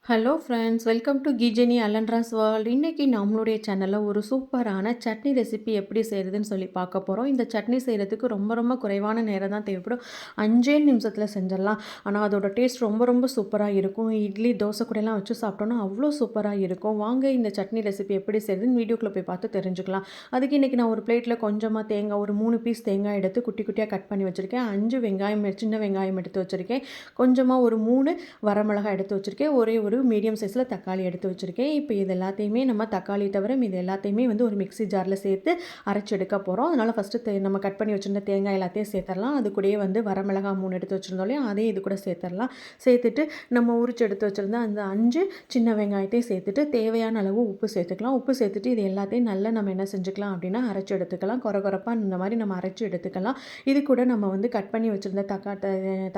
Hello friends, welcome to கீஜெனி அலன்ராஸ் world. இன்றைக்கி நம்மளுடைய சேனலில் ஒரு சூப்பரான சட்னி ரெசிபி எப்படி செய்கிறதுன்னு சொல்லி பார்க்க போகிறோம். இந்த சட்னி செய்கிறதுக்கு ரொம்ப ரொம்ப குறைவான நேரம் தான் தேவைப்படும். 5 நிமிஷத்தில் செஞ்சிடலாம். ஆனால் அதோட டேஸ்ட் ரொம்ப ரொம்ப சூப்பராக இருக்கும். இட்லி தோசை கூடலாம் வச்சு சாப்பிட்டோன்னா அவ்வளோ சூப்பராக இருக்கும். வாங்க இந்த சட்னி ரெசிபி எப்படி செய்கிறதுன்னு வீடியோக்குள்ளே போய் பார்த்து தெரிஞ்சுக்கலாம். அதுக்கு இன்றைக்கி நான் ஒரு பிளேட்டில் கொஞ்சமாக தேங்காய், ஒரு 3 பீஸ் தேங்காய் எடுத்து குட்டி குட்டியாக கட் பண்ணி வச்சுருக்கேன். 5 வெங்காயம், சின்ன வெங்காயம் எடுத்து வச்சுருக்கேன். கொஞ்சமாக ஒரு 3 வரமிளகாய் எடுத்து வச்சுருக்கேன். ஒரே ஒரு மீடியம் சைஸில் தக்காளி எடுத்து வச்சுருக்கேன். இப்போ இது எல்லாத்தையுமே நம்ம தக்காளி தவிர இது எல்லாத்தையுமே ஒரு மிக்ஸி ஜாரில் சேர்த்து அரைச்சி எடுக்க போகிறோம். அதனால் ஃபஸ்ட்டு நம்ம கட் பண்ணி வச்சுருந்த தேங்காய் எல்லாத்தையும் சேர்த்துடலாம். அது கூடயே வரமிளகாய் 3 எடுத்து வச்சுருந்தோம் இல்லையா, அதையும் இது கூட சேர்த்துடலாம். சேர்த்துட்டு நம்ம உரிச்சு எடுத்து வச்சுருந்த அந்த 5 சின்ன வெங்காயத்தையும் சேர்த்துட்டு தேவையான அளவு உப்பு சேர்த்துக்கலாம். உப்பு சேர்த்துட்டு இது எல்லாத்தையும் நல்லா நம்ம என்ன செஞ்சுக்கலாம் அப்படின்னா அரைச்சி எடுத்துக்கலாம். கொரகொரப்பாக இந்த மாதிரி நம்ம அரைச்சி எடுத்துக்கலாம். இது கூட நம்ம கட் பண்ணி வச்சுருந்த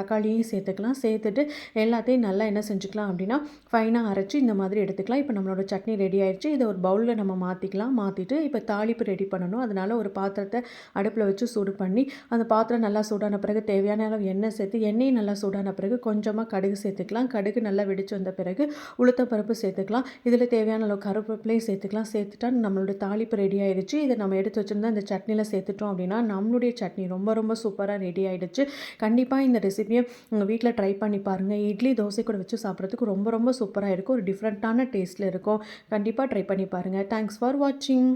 தக்காளியும் சேர்த்துக்கலாம். சேர்த்துட்டு எல்லாத்தையும் நல்லா என்ன செஞ்சுக்கலாம் அப்படின்னா ஃபைனாக அரைச்சி இந்த மாதிரி எடுத்துக்கலாம். இப்போ நம்மளோட சட்னி ரெடி ஆயிடுச்சு. இதை ஒரு பவுலில் நம்ம மாற்றிக்கலாம். மாற்றிட்டு இப்போ தாளிப்பு ரெடி பண்ணணும். அதனால் ஒரு பாத்திரத்தை அடுப்பில் வச்சு சூடு பண்ணி அந்த பாத்திரம் நல்லா சூடான பிறகு தேவையான அளவு எண்ணெய் சேர்த்து எண்ணெயும் நல்லா சூடான பிறகு கொஞ்சமாக கடுகு சேர்த்துக்கலாம். கடுகு நல்லா வெடிச்சு வந்த பிறகு உளுத்தப்பருப்பு சேர்த்துக்கலாம். இதில் தேவையான அளவு கருவேப்பிலையும் சேர்த்துக்கலாம். சேர்த்துட்டா நம்மளோட தாளிப்பு ரெடி ஆயிடுச்சு. இதை நம்ம எடுத்து வச்சுருந்தா இந்த சட்னியில் சேர்த்துட்டோம் அப்படின்னா நம்மளுடைய சட்னி ரொம்ப ரொம்ப சூப்பராக ரெடி ஆகிடுச்சு. கண்டிப்பாக இந்த ரெசிபியை உங்கள் வீட்டில் ட்ரை பண்ணி பாருங்கள். இட்லி தோசை கூட வச்சு சாப்பிட்றதுக்கு ரொம்ப ரொம்ப சூப்பராக இருக்கும். ஒரு டிஃப்ரெண்ட்டான டேஸ்ட்டில் இருக்கும். கண்டிப்பாக ட்ரை பண்ணி பாருங்கள். தேங்க்ஸ் ஃபார் வாட்சிங்.